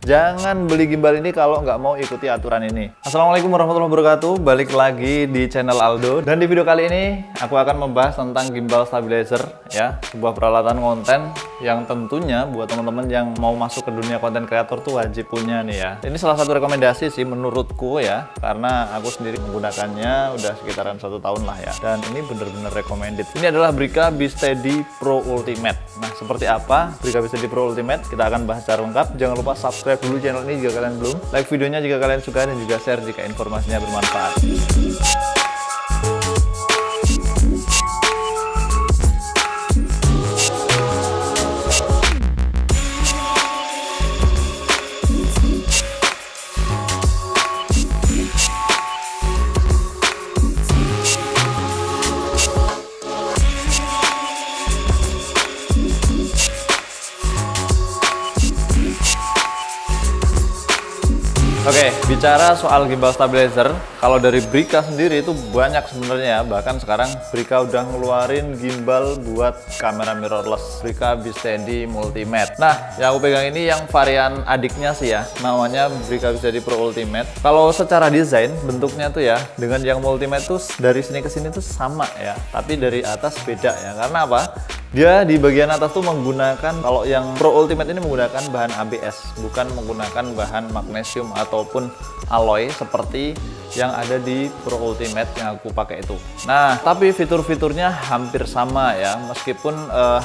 Jangan beli gimbal ini kalau nggak mau ikuti aturan ini. Assalamualaikum warahmatullahi wabarakatuh. Balik lagi di channel Aldo. Dan di video kali ini aku akan membahas tentang gimbal stabilizer ya, sebuah peralatan konten yang tentunya buat teman-teman yang mau masuk ke dunia konten kreator tuh wajib punya nih ya. Ini salah satu rekomendasi sih menurutku ya, karena aku sendiri menggunakannya udah sekitaran 1 tahun lah ya. Dan ini bener-bener recommended. Ini adalah Brica B-Steady Pro Ultimate. Nah, seperti apa Brica B-Steady Pro Ultimate? Kita akan bahas secara lengkap. Jangan lupa subscribe dulu channel ini jika kalian belum, like videonya jika kalian suka, dan juga share jika informasinya bermanfaat. Oke, bicara soal gimbal stabilizer, kalau dari Brica sendiri itu banyak sebenarnya ya. Bahkan sekarang Brica udah ngeluarin gimbal buat kamera mirrorless, Brica B-Steady Multimate. Nah, yang aku pegang ini yang varian adiknya sih ya, namanya Brica B-Steady Pro Ultimate. Kalau secara desain bentuknya tuh ya, dengan yang Multimate tuh dari sini ke sini tuh sama ya, tapi dari atas beda ya. Karena apa? Dia di bagian atas tuh menggunakan, kalau yang Pro Ultimate ini menggunakan bahan ABS, bukan menggunakan bahan magnesium ataupun alloy seperti yang ada di Pro Ultimate yang aku pakai itu. Nah, tapi fitur-fiturnya hampir sama ya, meskipun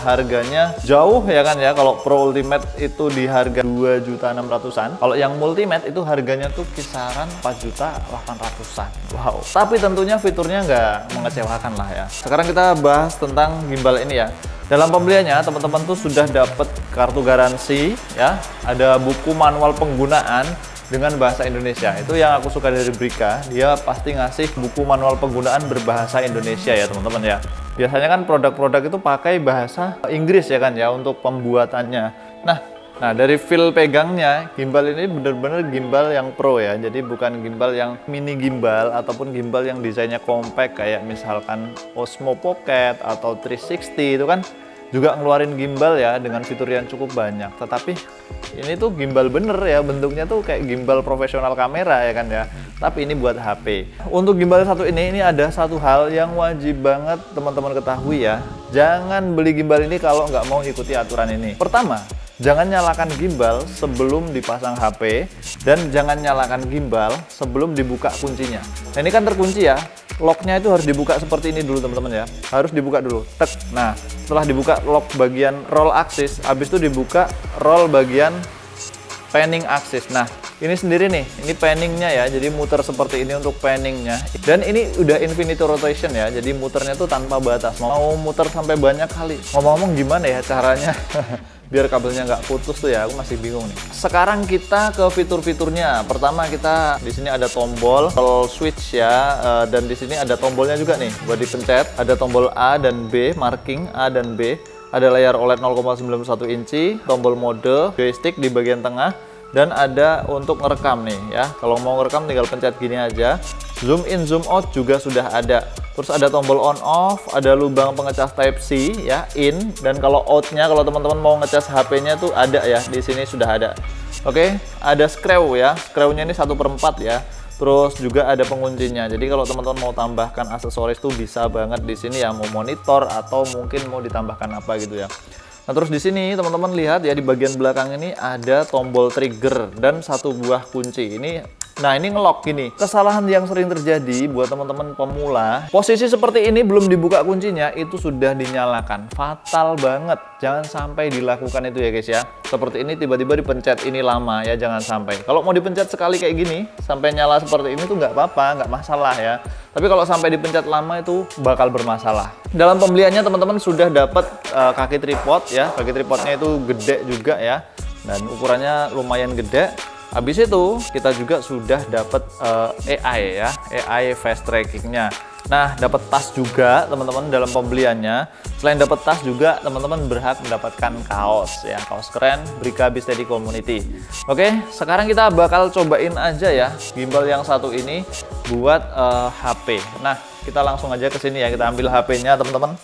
harganya jauh ya kan ya. Kalau Pro Ultimate itu di harga 2.600.000-an, kalau yang Multimate itu harganya tuh kisaran 4.800.000-an. Wow. Tapi tentunya fiturnya nggak mengecewakan lah ya. Sekarang kita bahas tentang gimbal ini ya. Dalam pembeliannya teman-teman tuh sudah dapat kartu garansi ya, ada buku manual penggunaan dengan bahasa Indonesia. Itu yang aku suka dari Brica, dia pasti ngasih buku manual penggunaan berbahasa Indonesia ya teman-teman ya. Biasanya kan produk-produk itu pakai bahasa Inggris ya kan ya untuk pembuatannya. Nah, dari feel pegangnya, gimbal ini bener-bener gimbal yang pro ya. Jadi bukan gimbal yang mini gimbal ataupun gimbal yang desainnya compact kayak misalkan Osmo Pocket atau 360 itu kan juga ngeluarin gimbal ya dengan fitur yang cukup banyak. Tetapi ini tuh gimbal bener ya, bentuknya tuh kayak gimbal profesional kamera ya kan ya. Tapi ini buat HP. Untuk gimbal satu ini ada satu hal yang wajib banget teman-teman ketahui ya. Jangan beli gimbal ini kalau nggak mau ikuti aturan ini. Pertama, jangan nyalakan gimbal sebelum dipasang HP, dan jangan nyalakan gimbal sebelum dibuka kuncinya. Nah, ini kan terkunci ya, locknya itu harus dibuka seperti ini dulu teman-teman ya, harus dibuka dulu, tek. Nah, setelah dibuka lock bagian roll axis, habis itu dibuka roll bagian panning axis. Nah, ini sendiri nih, ini panningnya ya, jadi muter seperti ini untuk panningnya. Dan ini udah infinity rotation ya, jadi muternya tuh tanpa batas, mau muter sampai banyak kali. Ngomong-ngomong gimana ya caranya biar kabelnya nggak putus tuh ya, aku masih bingung nih. Sekarang kita ke fitur-fiturnya. Pertama, kita di sini ada tombol switch ya, dan di sini ada tombolnya juga nih buat dipencet. Ada tombol A dan B, marking A dan B. Ada layar OLED 0,91 inci, tombol mode, joystick di bagian tengah, dan ada untuk ngerekam nih ya. Kalau mau ngerekam tinggal pencet gini aja. Zoom in, zoom out juga sudah ada. Terus ada tombol on off, ada lubang pengecas Type C ya, in, dan kalau outnya, kalau teman-teman mau ngecas HP-nya tuh ada ya, di sini sudah ada. Oke, ada screw ya, screw-nya ini 1/4 ya. Terus juga ada penguncinya. Jadi kalau teman-teman mau tambahkan aksesoris tuh bisa banget di sini ya, mau monitor atau mungkin mau ditambahkan apa gitu ya. Nah, terus di sini teman-teman lihat ya, di bagian belakang ini ada tombol trigger dan satu buah kunci. Nah, ini ngelock gini. Kesalahan yang sering terjadi buat teman-teman pemula, posisi seperti ini belum dibuka kuncinya itu sudah dinyalakan. Fatal banget. Jangan sampai dilakukan itu ya guys ya. Seperti ini tiba-tiba dipencet ini lama ya, jangan sampai. Kalau mau dipencet sekali kayak gini sampai nyala seperti ini tuh nggak apa-apa, nggak masalah ya. Tapi kalau sampai dipencet lama itu bakal bermasalah. Dalam pembeliannya teman-teman sudah dapat kaki tripod ya. Kaki tripodnya itu gede juga ya, dan ukurannya lumayan gede. Habis itu kita juga sudah dapat AI ya, AI fast trackingnya. Nah, dapat tas juga teman-teman dalam pembeliannya. Selain dapat tas juga teman-teman berhak mendapatkan kaos ya, kaos keren Brica B-Steady Community. Oke, sekarang kita bakal cobain aja ya gimbal yang satu ini buat HP. Nah, kita langsung aja ke sini ya, kita ambil HP-nya teman-teman.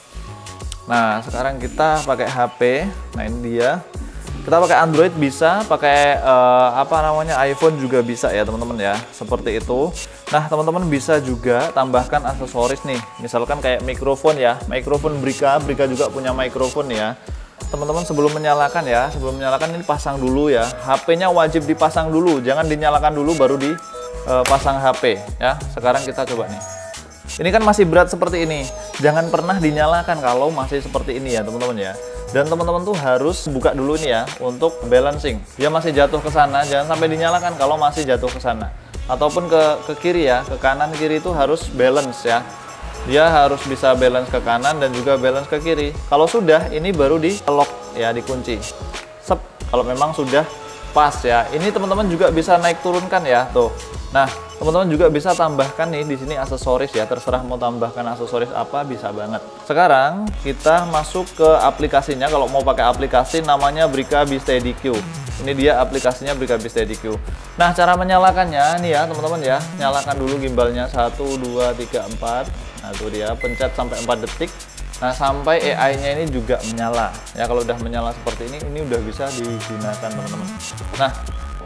Nah, sekarang kita pakai HP. Nah, ini dia. Kita pakai Android bisa, pakai iPhone juga bisa ya teman-teman ya, seperti itu. Nah teman-teman bisa juga tambahkan aksesoris nih, misalkan kayak mikrofon ya, mikrofon Brika juga punya mikrofon ya. Teman-teman sebelum menyalakan ini pasang dulu ya, HP-nya wajib dipasang dulu, jangan dinyalakan dulu baru dipasang HP ya. Sekarang kita coba nih. Ini kan masih berat seperti ini, jangan pernah dinyalakan kalau masih seperti ini ya teman-teman ya. Dan teman-teman tuh harus buka dulu nih ya untuk balancing. Dia masih jatuh ke sana, jangan sampai dinyalakan kalau masih jatuh ke sana. Ataupun ke kiri ya, ke kanan kiri itu harus balance ya. Dia harus bisa balance ke kanan dan juga balance ke kiri. Kalau sudah, ini baru di lock ya, dikunci. Sep, kalau memang sudah pas ya. Ini teman-teman juga bisa naik turunkan ya, tuh. Nah, teman-teman juga bisa tambahkan nih di sini aksesoris ya, terserah mau tambahkan aksesoris apa bisa banget. Sekarang kita masuk ke aplikasinya. Kalau mau pakai aplikasi namanya Brika B Steady Q. Ini dia aplikasinya Brika B Steady Q. Nah, cara menyalakannya nih ya teman-teman ya. Nyalakan dulu gimbalnya 1 2 3 4. Nah, itu dia, pencet sampai 4 detik. Nah, sampai AI-nya ini juga menyala. Ya, kalau udah menyala seperti ini udah bisa digunakan teman-teman. Nah,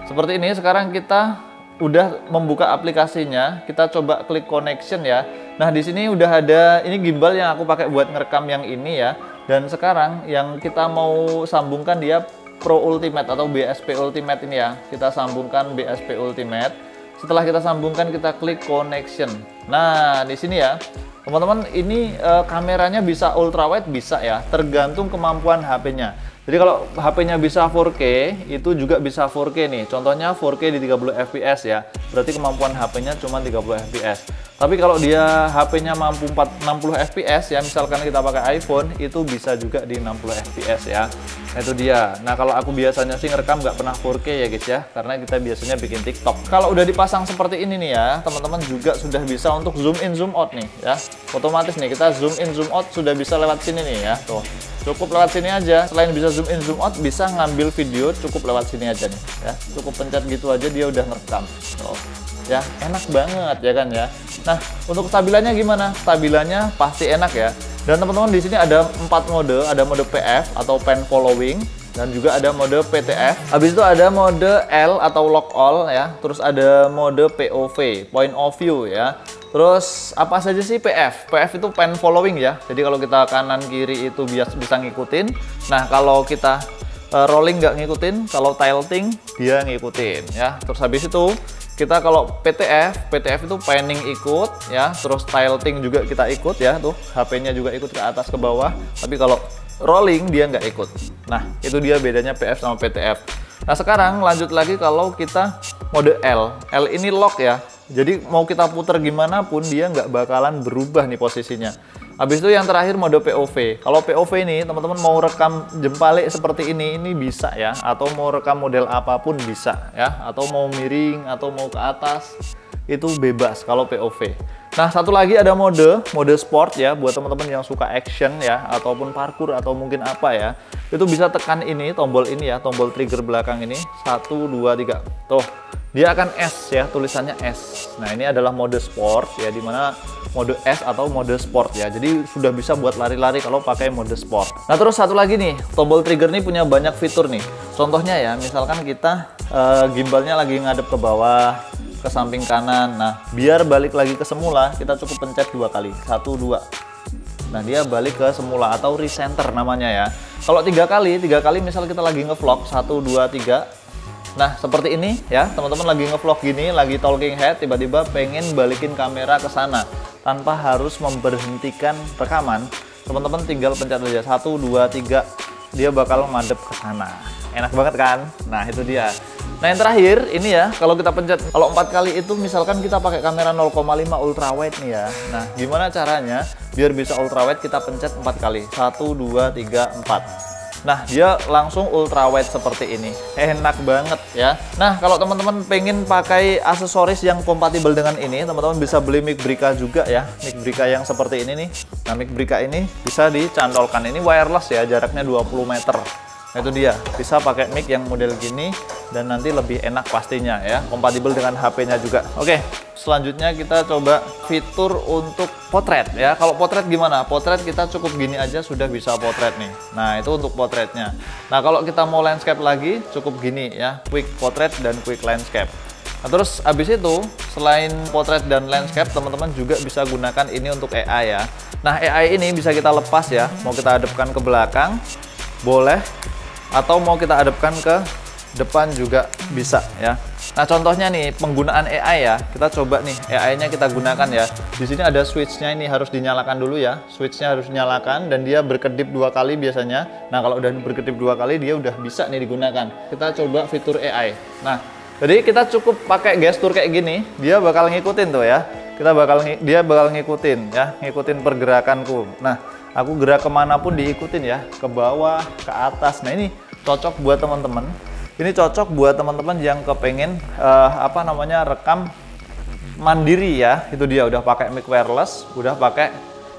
seperti ini sekarang kita udah membuka aplikasinya, kita coba klik connection ya. Nah di sini udah ada ini gimbal yang aku pakai buat ngerekam yang ini ya. Dan sekarang yang kita mau sambungkan dia Pro Ultimate atau BSP Ultimate ini ya. Kita sambungkan BSP Ultimate. Setelah kita sambungkan kita klik connection. Nah di sini ya teman-teman ini kameranya bisa ultrawide bisa ya, tergantung kemampuan HP-nya. Jadi kalau HP-nya bisa 4K, itu juga bisa 4K nih. Contohnya 4K di 30 fps ya. Berarti kemampuan HP-nya cuma 30 fps. Tapi kalau dia HP-nya mampu 60 fps ya, misalkan kita pakai iPhone, itu bisa juga di 60 fps ya. Nah itu dia. Nah kalau aku biasanya sih ngerekam nggak pernah 4K ya guys ya, karena kita biasanya bikin TikTok. Kalau udah dipasang seperti ini nih ya, teman-teman juga sudah bisa untuk zoom in zoom out nih ya. Otomatis nih kita zoom in zoom out sudah bisa lewat sini nih ya. Tuh. Cukup lewat sini aja. Selain bisa zoom in zoom out, bisa ngambil video cukup lewat sini aja nih ya. Cukup pencet gitu aja dia udah ngerekam. Tuh. Ya, enak banget ya kan ya. Nah, untuk stabilannya gimana? Stabilannya pasti enak ya. Dan teman-teman di sini ada 4 mode, ada mode PF atau pen following dan juga ada mode PTF. Habis itu ada mode L atau lock all ya. Terus ada mode POV, point of view ya. Terus apa saja sih PF? PF itu pen following ya. Jadi kalau kita kanan kiri itu bisa ngikutin. Nah, kalau kita rolling nggak ngikutin, kalau tilting dia ngikutin ya. Terus habis itu kita kalau PTF itu panning ikut ya, terus tilting juga kita ikut ya, tuh HP-nya juga ikut ke atas ke bawah. Tapi kalau rolling dia nggak ikut. Nah itu dia bedanya PF sama PTF. Nah sekarang lanjut lagi kalau kita mode L. L ini lock ya. Jadi mau kita putar gimana pun dia nggak bakalan berubah nih posisinya. Habis itu yang terakhir mode POV. Kalau POV ini teman-teman mau rekam jempalik seperti ini bisa ya. Atau mau rekam model apapun bisa ya. Atau mau miring atau mau ke atas itu bebas kalau POV. Nah satu lagi ada mode sport ya. Buat teman-teman yang suka action ya. Ataupun parkour atau mungkin apa ya. Itu bisa tekan ini tombol ini ya. Tombol trigger belakang ini 1, 2, 3. Tuh dia akan S ya, tulisannya S. Nah ini adalah mode sport ya, dimana mode S atau mode sport ya. Jadi sudah bisa buat lari-lari kalau pakai mode sport. Nah terus satu lagi nih, tombol trigger ini punya banyak fitur nih. Contohnya ya, misalkan kita gimbalnya lagi ngadep ke bawah, ke samping kanan. Nah biar balik lagi ke semula, kita cukup pencet 2 kali, 1, 2. Nah dia balik ke semula atau recenter namanya ya. Kalau 3 kali misal kita lagi ngevlog 1, 2, 3. Nah seperti ini ya, teman-teman lagi ngevlog gini, lagi talking head, tiba-tiba pengen balikin kamera ke sana tanpa harus memberhentikan rekaman. Teman-teman tinggal pencet aja 1, 2, 3, dia bakal ngadep ke sana. Enak banget kan? Nah itu dia. Nah yang terakhir ini ya, kalau kita pencet kalau 4 kali itu misalkan kita pakai kamera 0,5 ultrawide nih ya. Nah gimana caranya biar bisa ultrawide? Kita pencet 4 kali, 1, 2, 3, 4. Nah dia langsung ultrawide seperti ini, enak banget ya. Nah kalau teman-teman pengen pakai aksesoris yang kompatibel dengan ini, teman-teman bisa beli mic Brika juga ya, mic Brika yang seperti ini nih. Nah mic Brika ini bisa dicantolkan, ini wireless ya, jaraknya 20 meter. Nah itu dia, bisa pakai mic yang model gini dan nanti lebih enak pastinya ya, kompatibel dengan HP-nya juga. Oke, selanjutnya kita coba fitur untuk potret ya. Kalau potret gimana? Potret kita cukup gini aja sudah bisa potret nih. Nah itu untuk potretnya. Nah kalau kita mau landscape lagi cukup gini ya, quick potret dan quick landscape. Nah, terus habis itu selain potret dan landscape, teman-teman juga bisa gunakan ini untuk AI ya. Nah AI ini bisa kita lepas ya, mau kita hadapkan ke belakang boleh, atau mau kita hadapkan ke depan juga bisa ya. Nah contohnya nih penggunaan AI ya, kita coba nih AI-nya kita gunakan ya. Di sini ada switch-nya, ini harus dinyalakan dulu ya. Switch-nya harus dinyalakan dan dia berkedip 2 kali biasanya. Nah kalau udah berkedip 2 kali dia udah bisa nih digunakan. Kita coba fitur AI. Nah jadi kita cukup pakai gestur kayak gini, dia bakal ngikutin tuh ya. Dia bakal ngikutin ya, ngikutin pergerakanku. Nah, aku gerak kemana pun diikutin ya, ke bawah, ke atas. Nah ini cocok buat teman-teman. Ini cocok buat teman-teman yang kepengen rekam mandiri ya. Itu dia udah pakai mic wireless, udah pakai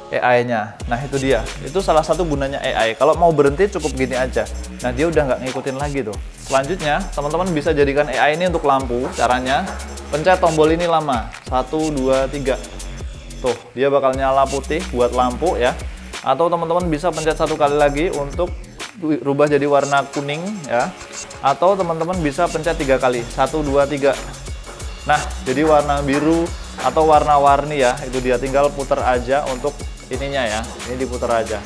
AI-nya. Nah itu dia, itu salah satu gunanya AI. Kalau mau berhenti cukup gini aja. Nah dia udah nggak ngikutin lagi tuh. Selanjutnya teman-teman bisa jadikan AI ini untuk lampu. Caranya pencet tombol ini lama, 1, 2, 3. Tuh dia bakal nyala putih buat lampu ya. Atau teman-teman bisa pencet 1 kali lagi untuk rubah jadi warna kuning ya. Atau teman-teman bisa pencet 3 kali, 1, 2, 3. Nah jadi warna biru atau warna-warni ya, itu dia, tinggal puter aja untuk ininya ya, ini diputar aja.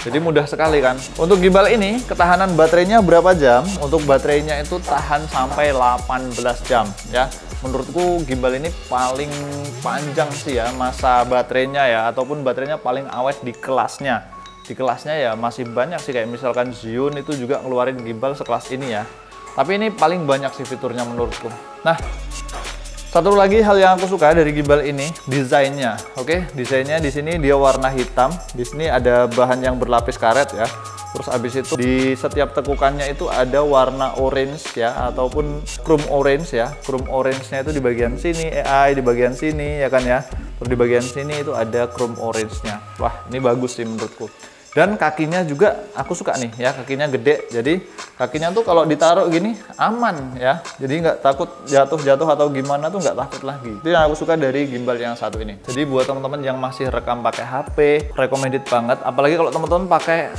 Jadi mudah sekali kan. Untuk gimbal ini ketahanan baterainya berapa jam? Untuk baterainya itu tahan sampai 18 jam ya. Menurutku gimbal ini paling panjang sih ya masa baterainya ya, ataupun baterainya paling awet di kelasnya. Di kelasnya ya masih banyak sih, kayak misalkan Zhiyun itu juga ngeluarin gimbal sekelas ini ya. Tapi ini paling banyak sih fiturnya menurutku. Nah, satu lagi hal yang aku suka dari gimbal ini, desainnya. Oke, desainnya di sini dia warna hitam. Di sini ada bahan yang berlapis karet ya. Terus abis itu di setiap tekukannya itu ada warna orange ya, ataupun chrome orange ya. Chrome orange-nya itu di bagian sini, AI di bagian sini ya kan ya. Terus di bagian sini itu ada chrome orange-nya. Wah, ini bagus sih menurutku. Dan kakinya juga aku suka nih ya, kakinya gede, jadi kakinya tuh kalau ditaruh gini aman ya, jadi nggak takut jatuh atau gimana tuh nggak takut lagi. Itu yang aku suka dari gimbal yang satu ini. Jadi buat teman-teman yang masih rekam pakai HP, recommended banget. Apalagi kalau teman-teman pakai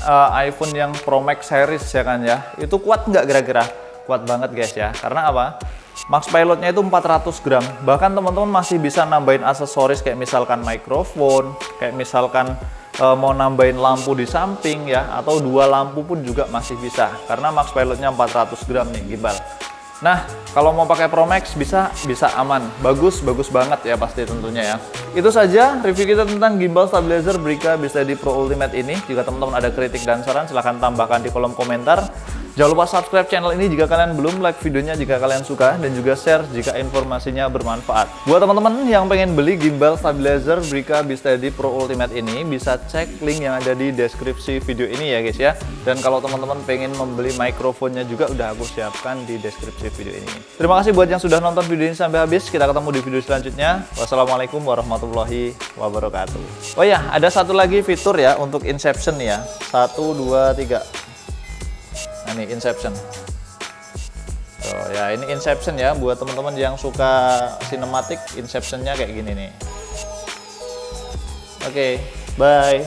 iPhone yang Pro Max series ya kan ya, itu kuat nggak kira-kira? Kuat banget guys ya, karena apa? Max Pilotnya itu 400 gram, bahkan teman-teman masih bisa nambahin aksesoris kayak misalkan mikrofon, kayak misalkan mau nambahin lampu di samping ya, atau 2 lampu pun juga masih bisa, karena Max Pilotnya 400 gram nih gimbal. Nah, kalau mau pakai Pro Max bisa aman, bagus banget ya pasti tentunya ya. Itu saja review kita tentang gimbal stabilizer Brica B-Steady Pro Ultimate ini. Jika teman-teman ada kritik dan saran silahkan tambahkan di kolom komentar. Jangan lupa subscribe channel ini jika kalian belum, like videonya jika kalian suka, dan juga share jika informasinya bermanfaat. Buat teman-teman yang pengen beli gimbal stabilizer Brica B-Steady Pro Ultimate ini, bisa cek link yang ada di deskripsi video ini ya guys ya. Dan kalau teman-teman pengen membeli mikrofonnya juga udah aku siapkan di deskripsi video ini. Terima kasih buat yang sudah nonton video ini sampai habis. Kita ketemu di video selanjutnya. Wassalamualaikum warahmatullahi wabarakatuh. Oh ya, ada satu lagi fitur ya untuk Inception ya. 1, 2, 3. Nah, ini Inception. Tuh, ya ini Inception ya, buat teman-teman yang suka sinematik, Inceptionnya kayak gini nih. Oke, bye.